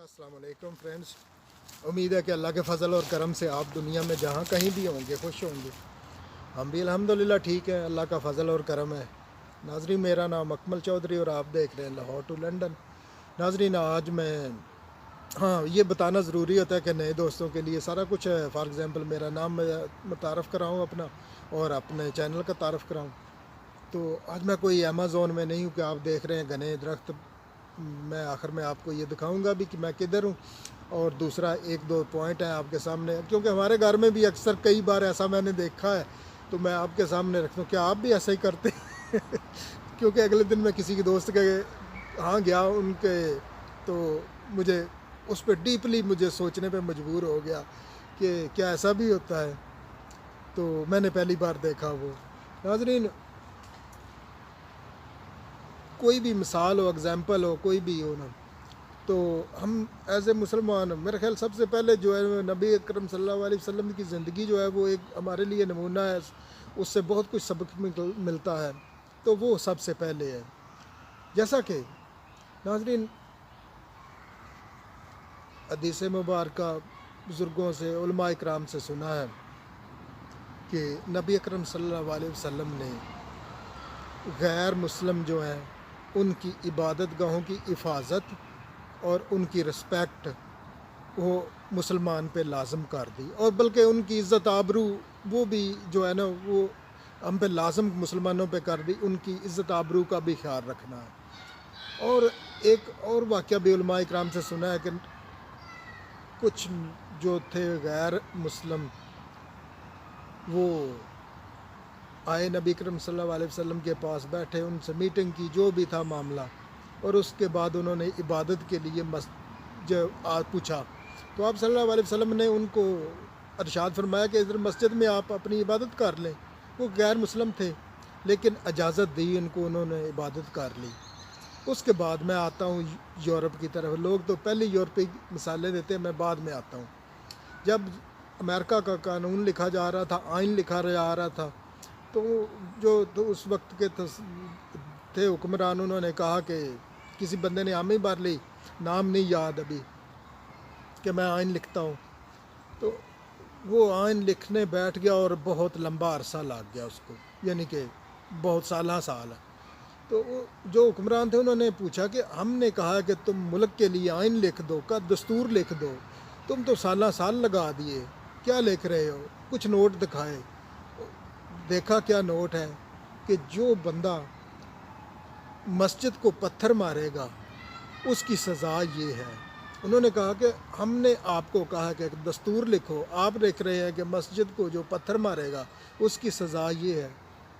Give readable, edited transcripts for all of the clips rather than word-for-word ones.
अस्सलाम वालेकुम फ्रेंड्स। उम्मीद है कि अल्लाह के फ़ज़ल और करम से आप दुनिया में जहाँ कहीं भी होंगे खुश होंगे। हम भी अल्हम्दुलिल्लाह ठीक हैं, अल्लाह का फ़ज़ल और करम है। नाज़रीन, मेरा नाम अकमल चौधरी और आप देख रहे हैं लाहौर टू लंदन। नाज़रीन, आज मैं ये बताना ज़रूरी होता है कि नए दोस्तों के लिए सारा कुछ है। फ़ॉर एग्ज़ाम्पल मेरा नाम मैं तारफ़ कराऊँ अपना और अपने चैनल का तारफ़ कराऊँ। तो आज मैं कोई अमेज़ोन में नहीं हूँ कि आप देख रहे हैं घने दरख्त। मैं आखिर में आपको ये दिखाऊंगा भी कि मैं किधर हूँ। और दूसरा एक दो पॉइंट है आपके सामने, क्योंकि हमारे घर में भी अक्सर कई बार ऐसा मैंने देखा है, तो मैं आपके सामने रखता हूँ। क्या आप भी ऐसा ही करते हैं? क्योंकि अगले दिन मैं किसी के दोस्त के यहाँ गया उनके, तो मुझे उस पर डीपली मुझे सोचने पे मजबूर हो गया कि क्या ऐसा भी होता है। तो मैंने पहली बार देखा वो। नाज़रीन, कोई भी मिसाल हो, एग्ज़ाम्पल हो, कोई भी हो ना, तो हम एज ए मुसलमान मेरे ख्याल सबसे पहले जो है नबी अकरम सल्लल्लाहु अलैहि वसल्लम की ज़िंदगी जो है वो एक हमारे लिए नमूना है। उससे बहुत कुछ सबक मिलता है, तो वो सबसे पहले है। जैसा कि नाज़रीन, हदीस मुबारक बुज़ुर्गों से उलमा इकराम से सुना है कि नबी अकरम सल्लल्लाहु अलैहि वसल्लम ने गैर मुस्लिम जो हैं उनकी इबादत गाहों की हिफाजत और उनकी रिस्पेक्ट वो मुसलमान पे लाजम कर दी, और बल्कि उनकी इज़्ज़त आबरू वो भी जो है ना वो हम पे लाजम मुसलमानों पे कर दी। उनकी इज़्ज़त आबरू का भी ख्याल रखना है। और एक और वाक़या भी उलमा इकराम से सुना है कि कुछ जो थे गैर मुस्लिम, वो आए नबी करीम सल्लल्लाहु अलैहि वसल्लम के पास, बैठे, उनसे मीटिंग की, जो भी था मामला, और उसके बाद उन्होंने इबादत के लिए पूछा। तो आप सल्लल्लाहु अलैहि वसल्लम ने उनको इरशाद फरमाया कि इधर मस्जिद में आप अपनी इबादत कर लें। वो गैर मुस्लिम थे, लेकिन इजाज़त दी उनको, उन्होंने इबादत कर ली। उसके बाद मैं आता हूँ यूरोप की तरफ। लोग तो पहले यूरोपीय मिसालें देते हैं, मैं बाद में आता हूँ। जब अमेरिका का कानून लिखा जा रहा था, आइन लिखा जा रहा था, तो उस वक्त के थे हुक्मरान, उन्होंने कहा कि किसी बंदे ने हामी भर ली, नाम नहीं याद अभी, कि मैं आइन लिखता हूँ। तो वो आइन लिखने बैठ गया और बहुत लंबा अरसा लग गया उसको, यानी कि बहुत साल। तो जो हुक्मरान थे उन्होंने पूछा कि हमने कहा कि तुम मुल्क के लिए आइन लिख दो, का दस्तूर लिख दो, तुम तो साल लगा दिए, क्या लिख रहे हो? कुछ नोट दिखाए। देखा क्या नोट है कि जो बंदा मस्जिद को पत्थर मारेगा उसकी सज़ा ये है। उन्होंने कहा कि हमने आपको कहा कि दस्तूर लिखो, आप लिख रहे हैं कि मस्जिद को जो पत्थर मारेगा उसकी सज़ा ये है।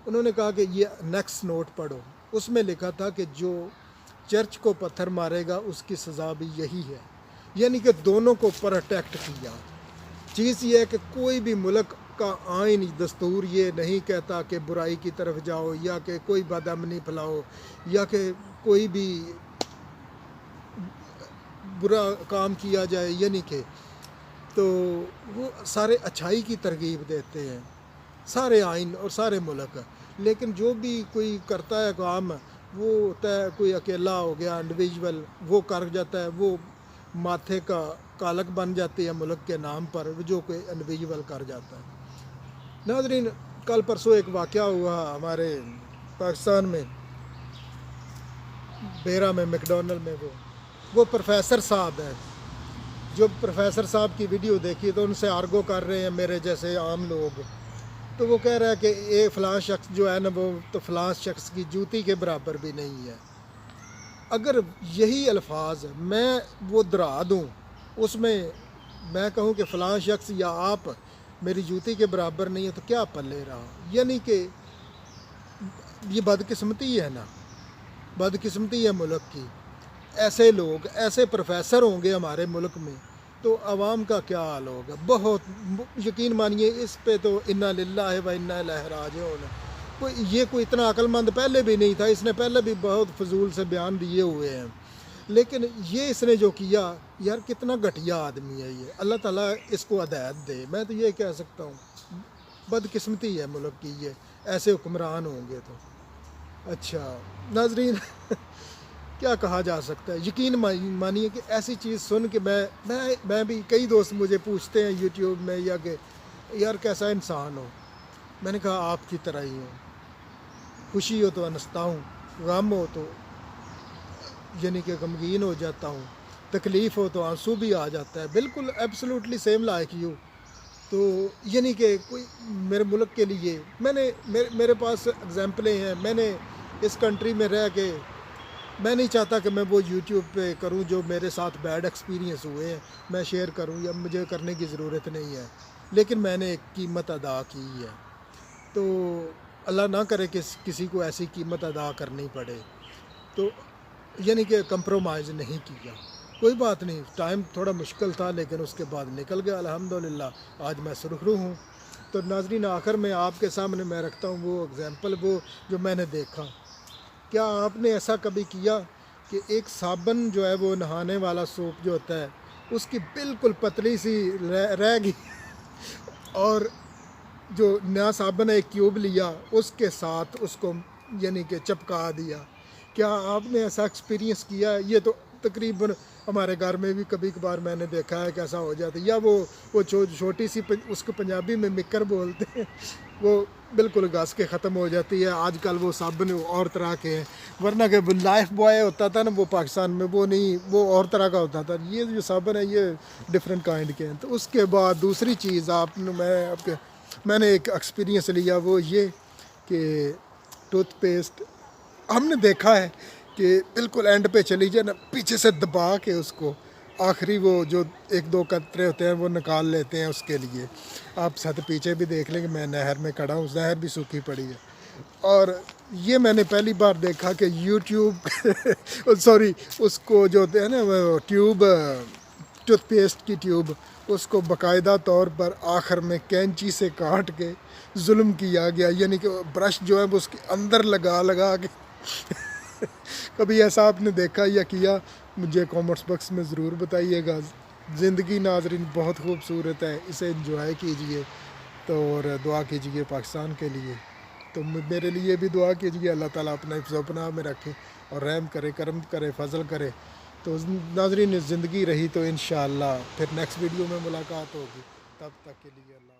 उन्होंने कहा कि ये नेक्स्ट नोट पढ़ो। उसमें लिखा था कि जो चर्च को पत्थर मारेगा उसकी सज़ा भी यही है। यानी कि दोनों को प्रोटेक्ट किया। चीज़ ये है कि कोई भी मुल्क का आइन दस्तूर ये नहीं कहता कि बुराई की तरफ जाओ, या कि कोई बदअमनी फैलाओ, या कि कोई भी बुरा काम किया जाए, यानी कि तो वो सारे अच्छाई की तरगीब देते हैं, सारे आइन और सारे मुल्क। लेकिन जो भी कोई करता है काम, वो होता है कोई अकेला हो गया, इंडिविजुअल, वो कर जाता है, वो माथे का कालक बन जाती है मुल्क के नाम पर, जो कोई इंडिविजुअल कर जाता है। नाज़रीन, कल परसों एक वाक़या हुआ हमारे पाकिस्तान में, बेरा में, मैकडोनल्ड में। वो प्रोफेसर साहब हैं। जो प्रोफेसर साहब की वीडियो देखी तो उनसे आर्गो कर रहे हैं मेरे जैसे आम लोग। तो वो कह रहा है कि ये फ़लाँ शख्स जो है ना, वो तो फ़लाँ शख्स की जूती के बराबर भी नहीं है। अगर यही अल्फाज मैं वो दोहरा दूँ, उसमें मैं कहूँ कि फ़लाँ शख्स या आप मेरी जूती के बराबर नहीं है, तो क्या पल्ले रहा। यानी कि ये बदकिस्मती है ना, बदकिस्मती है मुल्क की। ऐसे लोग, ऐसे प्रोफेसर होंगे हमारे मुल्क में, तो आवाम का क्या हाल होगा। बहुत यकीन मानिए, इस पे तो इन्ना लिल्लाहि व इन्ना इलैहि राजिऊन। कोई इतना अक्लमंद पहले भी नहीं था, इसने पहले भी बहुत फजूल से बयान दिए हुए हैं, लेकिन ये इसने जो किया, यार कितना घटिया आदमी है ये। अल्लाह ताला इसको हिदायत दे, मैं तो ये कह सकता हूँ। बदकिस्मती है मुल्क की, ये ऐसे हुक्मरान होंगे तो। अच्छा नाजरीन, کیا کہا جا سکتا ہے. یقین مانیے کہ ایسی چیز سن کے میں بھی, کئی دوست مجھے پوچھتے ہیں یوٹیوب میں یا کہ یار کیسا انسان ہو. میں نے کہا آپ کی طرح ہی ہوں, خوشی ہو تو ہنستا ہوں, غم ہو تو یعنی کہ غمگین ہو جاتا ہوں, تکلیف ہو تو آنسو بھی آ جاتا ہے, بالکل ایبسلوٹلی سیم لائک یو. تو یعنی کہ کوئی میرے ملک کے لیے میرے پاس اگزامپلیں ہیں. میں نے اس کنٹری میں رہ کے میں نہیں چاہتا کہ میں وہ یوٹیوب پہ کروں جو میرے ساتھ بیڈ ایکسپیرینس ہوئے ہیں میں شیئر کروں, یا مجھے کرنے کی ضرورت نہیں ہے, لیکن میں نے ایک قیمت ادا کی ہے. تو اللہ نہ کرے کہ کسی کو ایسی قیمت ادا کرنی پڑے. تو یعنی کہ کمپرومائز نہیں کیا. کوئی بات نہیں, ٹائم تھوڑا مشکل تھا لیکن اس کے بعد نکل گیا الحمدللہ. آج میں سرخرو ہوں. تو ناظرین, آخر میں آپ کے سامنے میں رکھتا ہوں وہ اگزامپل, وہ جو میں نے دیکھا. کیا آپ نے ایسا کبھی کیا کہ ایک صابن جو ہے وہ نہانے والا سوپ جو ہوتا ہے اس کی بالکل پتلی سی رہ گئی, اور جو نیا صابن ایک کیوب لیا اس کے ساتھ اس کو یعنی کہ چپکا دیا. کیا آپ نے ایسا ایکسپیرینس کیا ہے؟ یہ تو تقریباً ہمارے گھر میں بھی کبھی کبھار میں نے دیکھا ہے کہ ایسا ہو جاتا ہے. یا وہ چھوٹی سی اس کو پنجابی میں مکر بولتے ہیں, وہ بالکل گھس کے ختم ہو جاتی ہے. آج کل وہ صابن اور طرح کے ہیں, ورنہ کہ لائف بوائے ہوتا تھا نا وہ پاکستان میں, وہ نہیں, وہ اور طرح کا ہوتا تھا. یہ جو صابن ہے یہ ڈفرینٹ کائنڈ کے ہیں. تو اس کے بعد دوسری چیز میں نے ایک ایکسپیرینس لیا, وہ یہ کہ ٹوتھ پیسٹ ہم نے دیکھا ہے کہ بالکل اینڈ پہ چلی جائے نا, پیچھے سے دبا کے اس کو آخری وہ جو ایک دو قطرے ہوتے ہیں وہ نکال لیتے ہیں. اس کے لیے آپ ساتھ پیچھے بھی دیکھ لیں کہ میں نہر میں کھڑا ہوں, نہر بھی سوکھی پڑی ہے. اور یہ میں نے پہلی بار دیکھا کہ یوٹیوب سوری اس کو جو ہوتے ہیں نا وہ ٹیوب, ٹوتھ پیسٹ کی ٹیوب, اس کو باقاعدہ طور پر آخر میں کینچی سے کاٹ کے ظلم کیا گیا. یعنی کہ برش جو ہے وہ اس کے اندر لگا کے کبھی ایسا آپ نے دیکھا یا کیا؟ مجھے کامنٹس باکس میں ضرور بتائیے گا. زندگی ناظرین بہت خوبصورت ہے, اسے انجوائے کیجئے تو اور دعا کیجئے پاکستان کے لیے. تو میرے لیے بھی دعا کیجئے, اللہ تعالیٰ اپنا حفظ و پناہ میں رکھے اور رحم کرے, کرم کرے, فضل کرے. تو ناظرین زندگی رہی تو انشاءاللہ پھر نیکسٹ ویڈیو میں ملاقات ہوگی. تب تک کے لیے اللہ